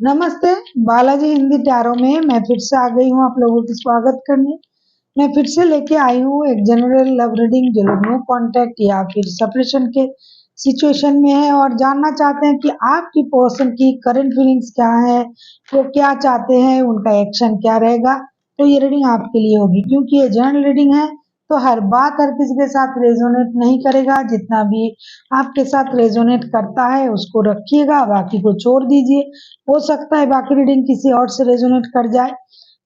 नमस्ते, बालाजी हिंदी टैरो में मैं फिर से आ गई हूँ आप लोगों की स्वागत करने। मैं फिर से लेके आई हूँ एक जनरल लव रीडिंग जो लोग नो कांटेक्ट या फिर सेपरेशन के सिचुएशन में है और जानना चाहते हैं कि आपकी पर्सन की करंट फीलिंग्स क्या है, वो क्या चाहते हैं, उनका एक्शन क्या रहेगा। तो ये रीडिंग आपके लिए होगी क्योंकि ये जनरल रीडिंग है, तो हर बात हर किसी के साथ रेजोनेट नहीं करेगा। जितना भी आपके साथ रेजोनेट करता है उसको रखिएगा, बाकी को छोड़ दीजिए। हो सकता है बाकी रीडिंग किसी और से रेजोनेट कर जाए।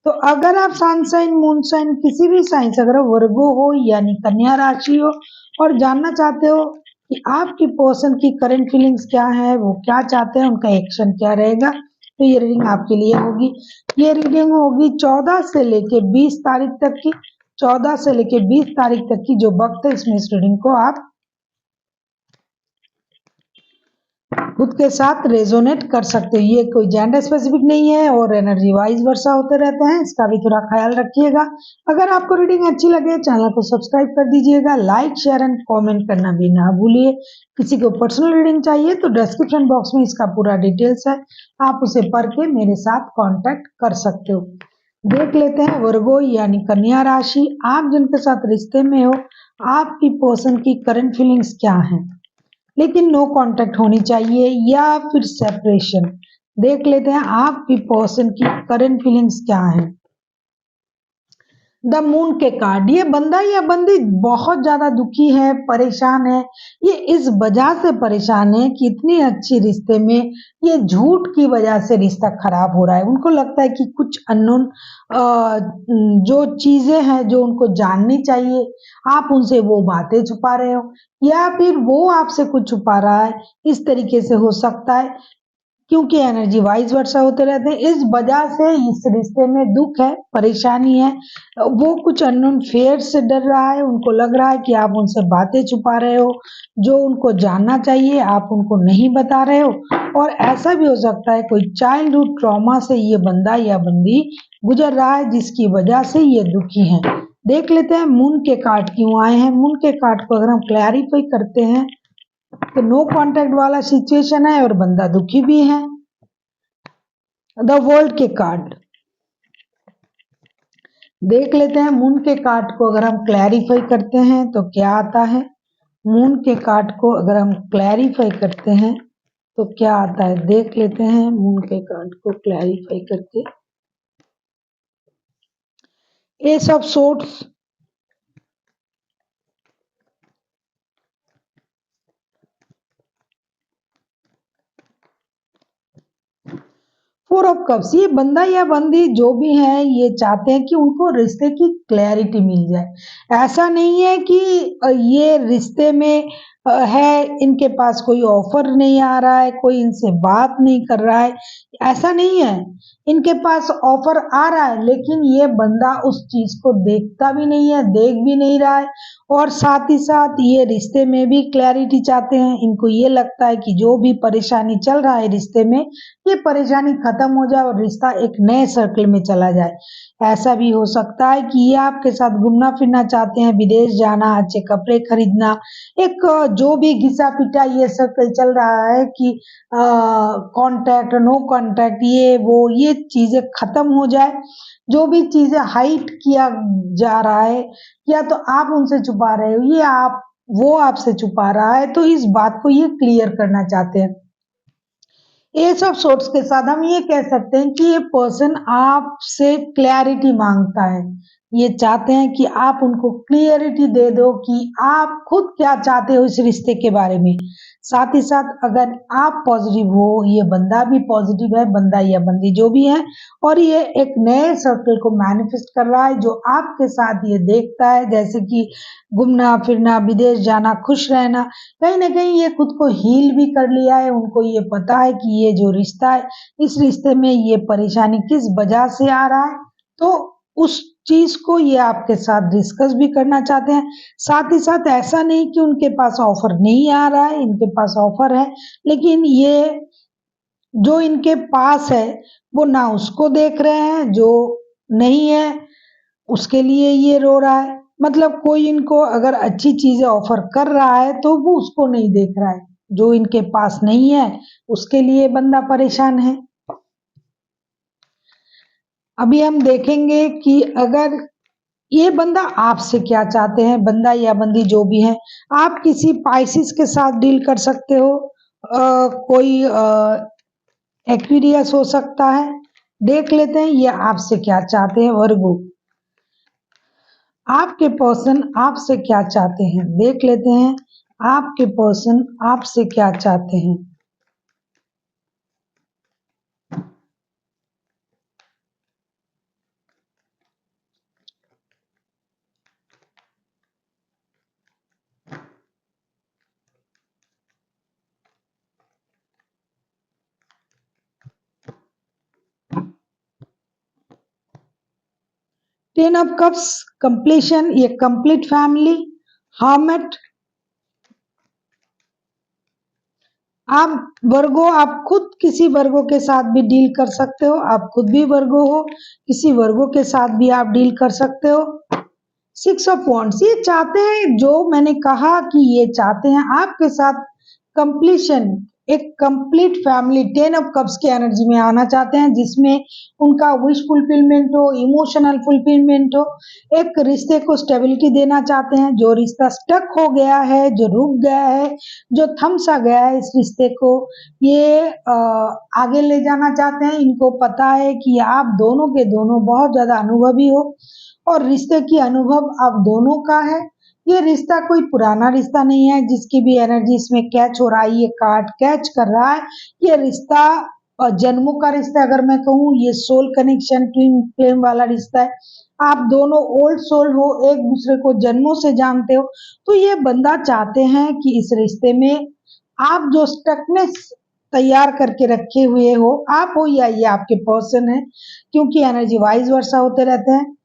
तो अगर आप सन साइन मून साइन किसी भी साइन से, अगर वर्गो हो यानी कन्या राशि हो और जानना चाहते हो कि आपकी पर्सन की करंट फीलिंग्स क्या है, वो क्या चाहते हैं, उनका एक्शन क्या रहेगा, तो ये रीडिंग आपके लिए होगी। ये रीडिंग होगी 14 से लेके 20 तारीख तक की। 14 से लेके 20 तारीख तक की जो वक्त है, इसमें इस रीडिंग को आप खुद के साथ रेजोनेट कर सकते हो। ये कोई जेंडर स्पेसिफिक नहीं है और एनर्जी वाइज वर्षा होते रहते हैं, इसका भी थोड़ा ख्याल रखिएगा। अगर आपको रीडिंग अच्छी लगे चैनल को सब्सक्राइब कर दीजिएगा, लाइक शेयर एंड कमेंट करना भी ना भूलिए। किसी को पर्सनल रीडिंग चाहिए तो डिस्क्रिप्शन बॉक्स में इसका पूरा डिटेल्स है, आप उसे पढ़ के मेरे साथ कॉन्टेक्ट कर सकते हो। देख लेते हैं वर्गो यानी कन्या राशि, आप जिनके साथ रिश्ते में हो, आपकी पर्सन की करंट फीलिंग्स क्या है, लेकिन नो कांटेक्ट होनी चाहिए या फिर सेपरेशन। देख लेते हैं आपकी पर्सन की करंट फीलिंग्स क्या है। द मून के कार्ड, ये बंदा या बंदी बहुत ज्यादा दुखी है, परेशान है। ये इस वजह से परेशान है कि इतनी अच्छी रिश्ते में ये झूठ की वजह से रिश्ता खराब हो रहा है। उनको लगता है कि कुछ अननोन जो चीजें हैं जो उनको जाननी चाहिए, आप उनसे वो बातें छुपा रहे हो या फिर वो आपसे कुछ छुपा रहा है। इस तरीके से हो सकता है क्योंकि एनर्जी वाइज वर्षा होते रहते हैं, इस वजह से इस रिश्ते में दुख है, परेशानी है। वो कुछ अननोन फेयर से डर रहा है, उनको लग रहा है कि आप उनसे बातें छुपा रहे हो, जो उनको जानना चाहिए आप उनको नहीं बता रहे हो। और ऐसा भी हो सकता है कोई चाइल्डहुड ट्रॉमा से ये बंदा या बंदी गुजर रहा है, जिसकी वजह से ये दुखी है। देख लेते हैं मून के कार्ड क्यों आए हैं। मून के कार्ड को अगर हम क्लैरिफाई करते हैं तो नो कांटेक्ट वाला सिचुएशन है और बंदा दुखी भी है। द वर्ल्ड के कार्ड देख लेते हैं, मून के कार्ड को अगर हम क्लैरिफाई करते हैं तो क्या आता है। मून के कार्ड को अगर हम क्लैरिफाई करते हैं तो क्या आता है, देख लेते हैं मून के कार्ड को क्लैरिफाई करके। S of swords, four of cups, ये बंदा या बंदी जो भी है ये चाहते हैं कि उनको रिश्ते की क्लैरिटी मिल जाए। ऐसा नहीं है कि ये रिश्ते में है, इनके पास कोई ऑफर नहीं आ रहा है, कोई इनसे बात नहीं कर रहा है, ऐसा नहीं है। इनके पास ऑफर आ रहा है लेकिन ये बंदा उस चीज को देखता भी नहीं है, देख भी नहीं रहा है। और साथ ही साथ ये रिश्ते में भी क्लैरिटी चाहते हैं। इनको ये लगता है कि जो भी परेशानी चल रहा है रिश्ते में, ये परेशानी खत्म हो जाए और रिश्ता एक नए सर्कल में चला जाए। ऐसा भी हो सकता है कि ये आपके साथ घूमना फिरना चाहते हैं, विदेश जाना, अच्छे कपड़े खरीदना, एक जो भी घिसा पिटा ये सर्कल चल रहा है कि कांटेक्ट नो कांटेक्ट, ये चीजें खत्म हो जाए। जो भी चीजें हाइड किया जा रहा है या तो आप उनसे छुपा रहे हो, ये आप वो आपसे छुपा रहा है, तो इस बात को ये क्लियर करना चाहते हैं। एस ऑफ सोर्ट्स के साथ हम ये कह सकते हैं कि ये पर्सन आपसे क्लैरिटी मांगता है। ये चाहते हैं कि आप उनको क्लियरिटी दे दो कि आप खुद क्या चाहते हो इस रिश्ते के बारे में। साथ ही साथ अगर आप पॉजिटिव हो, ये बंदा भी पॉजिटिव है, बंदा या बंदी जो भी है, और ये एक नए सर्कल को मैनिफेस्ट कर रहा है जो आपके साथ ये देखता है, जैसे कि घूमना फिरना, विदेश जाना, खुश रहना। कहीं ना कहीं ये खुद को हील भी कर लिया है। उनको ये पता है कि ये जो रिश्ता है, इस रिश्ते में ये परेशानी किस वजह से आ रहा है, तो उस चीज को ये आपके साथ डिस्कस भी करना चाहते हैं। साथ ही साथ ऐसा नहीं कि उनके पास ऑफर नहीं आ रहा है, इनके पास ऑफर है, लेकिन ये जो इनके पास है वो ना उसको देख रहे हैं, जो नहीं है उसके लिए ये रो रहा है। मतलब कोई इनको अगर अच्छी चीजें ऑफर कर रहा है तो वो उसको नहीं देख रहा है, जो इनके पास नहीं है उसके लिए बंदा परेशान है। अभी हम देखेंगे कि अगर ये बंदा आपसे क्या चाहते हैं, बंदा या बंदी जो भी है। आप किसी पाइसिस के साथ डील कर सकते हो, कोई एक्वेरियस हो सकता है। देख लेते हैं ये आपसे क्या चाहते हैं। वर्गो, आपके पर्सन आपसे क्या चाहते हैं, देख लेते हैं आपके पर्सन आपसे क्या चाहते हैं। 10 of Cups, कंप्लीशन, ये कंप्लीट फैमिली। हार्मेट, आप वर्गो, आप खुद किसी वर्गो के साथ भी डील कर सकते हो, आप खुद भी वर्गो हो, किसी वर्गो के साथ भी आप डील कर सकते हो। 6 of Wands, ये चाहते हैं, जो मैंने कहा कि ये चाहते हैं आपके साथ कंप्लीशन, एक कंप्लीट फैमिली। 10 of Cups की एनर्जी में आना चाहते हैं, जिसमें उनका विश फुलफिलमेंट हो, इमोशनल फुलफिलमेंट हो। एक रिश्ते को स्टेबिलिटी देना चाहते हैं, जो रिश्ता स्टक हो गया है, जो रुक गया है, जो थम सा गया है, इस रिश्ते को ये आगे ले जाना चाहते हैं। इनको पता है कि आप दोनों के दोनों बहुत ज्यादा अनुभवी हो, और रिश्ते की अनुभव आप दोनों का है। ये रिश्ता कोई पुराना रिश्ता नहीं है, जिसकी भी एनर्जी इसमें कैच हो रहा है, ये कार्ड कैच कर रहा है। ये रिश्ता जन्मों का रिश्ता है। अगर मैं कहूँ, ये सोल कनेक्शन, ट्विन फ्लेम वाला रिश्ता है। आप दोनों ओल्ड सोल हो, एक दूसरे को जन्मों से जानते हो। तो ये बंदा चाहते हैं कि इस रिश्ते में आप जो स्टकनेस तैयार करके रखे हुए हो, आप हो या ये आपके पर्सन है, क्योंकि एनर्जी वाइज वर्षा होते रहते हैं।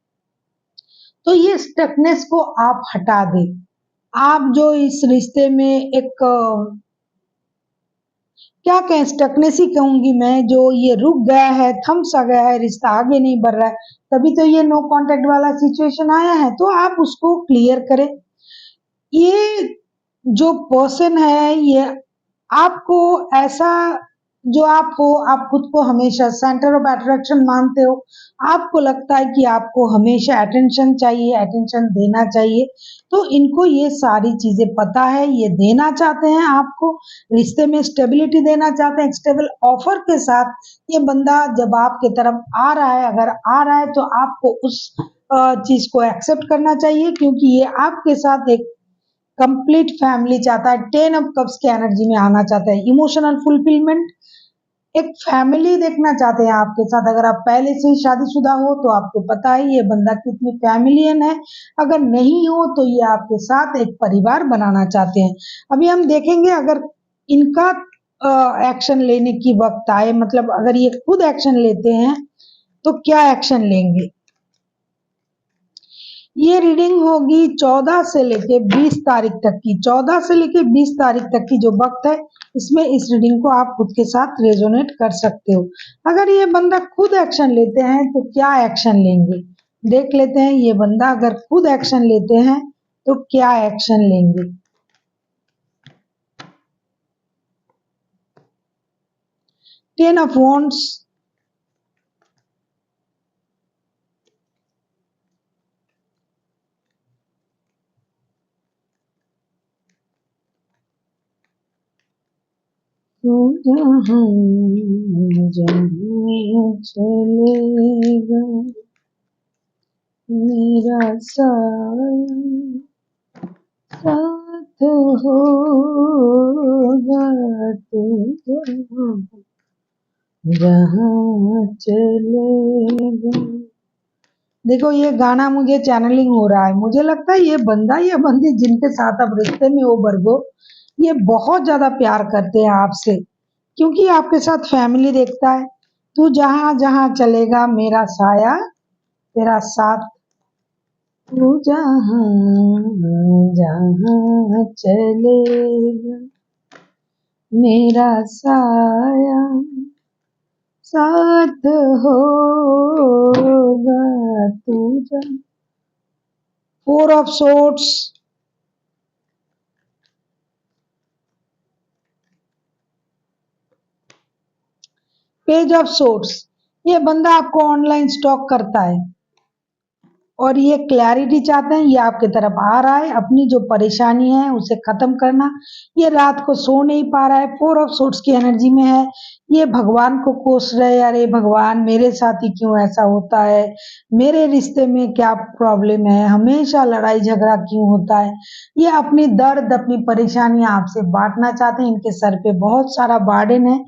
तो ये स्टकनेस को आप हटा दें। आप जो इस रिश्ते में एक क्या कहें, स्टकनेस ही कहूंगी मैं, जो ये रुक गया है, थम सा गया है, रिश्ता आगे नहीं बढ़ रहा है, तभी तो ये नो कांटेक्ट वाला सिचुएशन आया है। तो आप उसको क्लियर करें। ये जो पर्सन है, ये आपको ऐसा, जो आप हो, आप खुद को हमेशा सेंटर ऑफ अट्रैक्शन मानते हो। आपको लगता है कि आपको हमेशा अटेंशन चाहिए, अटेंशन देना चाहिए। तो इनको ये सारी चीजें पता है, ये देना चाहते हैं आपको, रिश्ते में स्टेबिलिटी देना चाहते हैं। स्टेबल ऑफर के साथ ये बंदा जब आपके तरफ आ रहा है, अगर आ रहा है तो आपको उस चीज को एक्सेप्ट करना चाहिए, क्योंकि ये आपके साथ एक कंप्लीट फैमिली चाहता है। 10 of Cups की एनर्जी में आना चाहता है, इमोशनल फुलफिलमेंट, एक फैमिली देखना चाहते हैं आपके साथ। अगर आप पहले से ही शादीशुदा हो तो आपको पता है ये बंदा कितनी फैमिलियन है। अगर नहीं हो तो ये आपके साथ एक परिवार बनाना चाहते हैं। अभी हम देखेंगे, अगर इनका एक्शन लेने की वक्त आए, मतलब अगर ये खुद एक्शन लेते हैं तो क्या एक्शन लेंगे। ये रीडिंग होगी 14 से लेके 20 तारीख तक की। 14 से लेके 20 तारीख तक की जो वक्त है, इसमें इस रीडिंग को आप खुद के साथ रेजोनेट कर सकते हो। अगर ये बंदा खुद एक्शन लेते हैं तो क्या एक्शन लेंगे, देख लेते हैं। ये बंदा अगर खुद एक्शन लेते हैं तो क्या एक्शन लेंगे। 10 of Wands, तू जहाँ जहाँ चलेगा मेरा साया साथ होगा, तू जहाँ जहाँ चलेगा। देखो, ये गाना मुझे चैनलिंग हो रहा है। मुझे लगता है ये बंदा या बंदी जिनके साथ अब रिश्ते में हो बरगो, ये बहुत ज्यादा प्यार करते हैं आपसे, क्योंकि आपके साथ फैमिली देखता है। तू जहाँ जहाँ चलेगा मेरा साया तेरा साथ, तू जहाँ जहाँ चलेगा मेरा साया साथ होगा, तू जहाँ। 4 of Swords, Page of Swords, ये बंदा आपको ऑनलाइन स्टॉक करता है और ये क्लैरिटी चाहते हैं, ये आपकी तरफ आ रहा है, अपनी जो परेशानी है उसे खत्म करना। ये रात को सो नहीं पा रहा है, 4 ऑफ सोर्ड्स की एनर्जी में है। ये भगवान को कोस रहे, अरे भगवान मेरे साथ ही क्यों ऐसा होता है, मेरे रिश्ते में क्या प्रॉब्लम है, हमेशा लड़ाई झगड़ा क्यों होता है। ये अपनी दर्द, अपनी परेशानियां आपसे बांटना चाहते हैं। इनके सर पे बहुत सारा बर्डन है,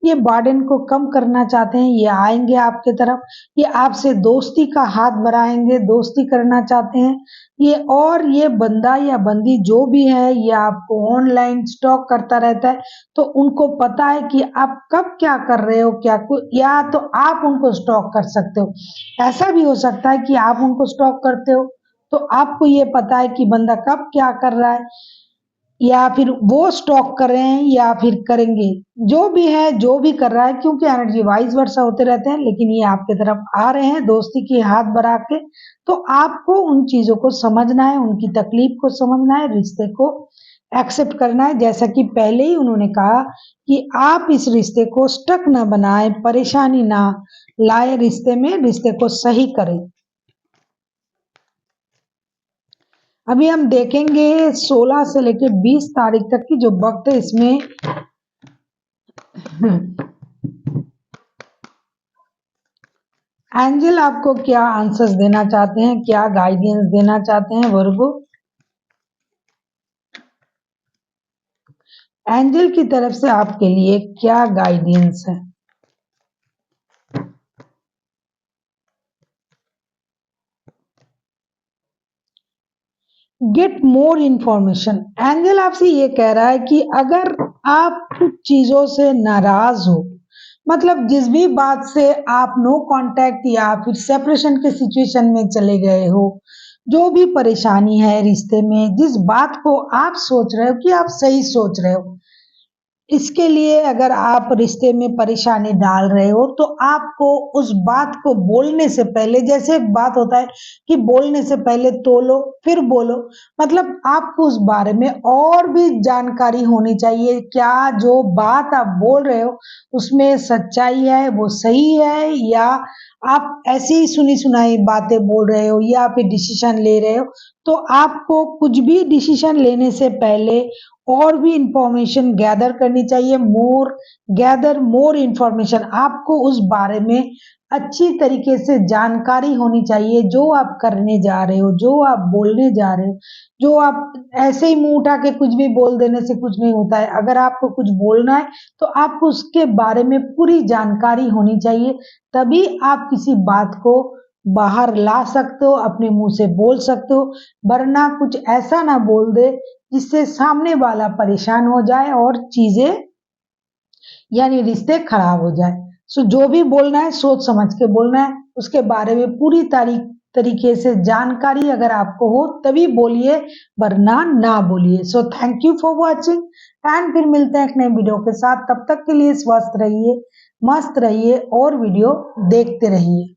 ये बर्डन को कम करना चाहते हैं। ये आएंगे आपके तरफ, ये आपसे दोस्ती का हाथ बढ़ाएंगे, दोस्ती करना चाहते हैं ये। और ये बंदा या बंदी जो भी है, ये आपको ऑनलाइन स्टॉक करता रहता है, तो उनको पता है कि आप कब क्या कर रहे हो, क्या या तो आप उनको स्टॉक कर सकते हो। ऐसा भी हो सकता है कि आप उनको स्टॉक करते हो, तो आपको ये पता है कि बंदा कब क्या कर रहा है, या फिर वो स्टॉक कर रहे हैं या फिर करेंगे, जो भी है जो भी कर रहा है, क्योंकि एनर्जी वाइज वर्षा होते रहते हैं, लेकिन ये आपके तरफ आ रहे हैं दोस्ती की हाथ बढ़ा के। तो आपको उन चीजों को समझना है, उनकी तकलीफ को समझना है, रिश्ते को एक्सेप्ट करना है। जैसा कि पहले ही उन्होंने कहा कि आप इस रिश्ते को स्टक ना बनाए, परेशानी ना लाए रिश्ते में, रिश्ते को सही करें। अभी हम देखेंगे 16 से लेकर 20 तारीख तक की जो वक्त है, इसमें एंजल आपको क्या आंसर्स देना चाहते हैं, क्या गाइडेंस देना चाहते हैं वर्गो। एंजल की तरफ से आपके लिए क्या गाइडेंस है। Get more information. एंजल आपसे ये कह रहा है कि अगर आप कुछ चीजों से नाराज हो, मतलब जिस भी बात से आप नो कांटेक्ट या फिर सेपरेशन के सिचुएशन में चले गए हो, जो भी परेशानी है रिश्ते में, जिस बात को आप सोच रहे हो कि आप सही सोच रहे हो, इसके लिए अगर आप रिश्ते में परेशानी डाल रहे हो, तो आपको उस बात को बोलने से पहले, जैसे एक बात होता है कि बोलने से पहले तोलो फिर बोलो, मतलब आपको उस बारे में और भी जानकारी होनी चाहिए। क्या जो बात आप बोल रहे हो उसमें सच्चाई है, वो सही है, या आप ऐसी ही सुनी सुनाई बातें बोल रहे हो, या फिर डिसीजन ले रहे हो। तो आपको कुछ भी डिसीजन लेने से पहले और भी इंफॉर्मेशन गैदर करनी चाहिए। गैदर मोर इंफॉर्मेशन, आपको उस बारे में अच्छी तरीके से जानकारी होनी चाहिए, जो आप करने जा रहे हो, जो आप बोलने जा रहे हो। जो आप ऐसे ही मुंह उठा के कुछ भी बोल देने से कुछ नहीं होता है। अगर आपको कुछ बोलना है तो आपको उसके बारे में पूरी जानकारी होनी चाहिए, तभी आप किसी बात को बाहर ला सकते हो, अपने मुंह से बोल सकते हो। वरना कुछ ऐसा ना बोल दे जिससे सामने वाला परेशान हो जाए और चीजें यानी रिश्ते खराब हो जाए। सो जो भी बोलना है सोच समझ के बोलना है, उसके बारे में पूरी तरीके से जानकारी अगर आपको हो तभी बोलिए, वरना ना बोलिए। So thank you for watching, and फिर मिलते हैं एक नए वीडियो के साथ। तब तक के लिए स्वस्थ रहिए, मस्त रहिए और वीडियो देखते रहिए।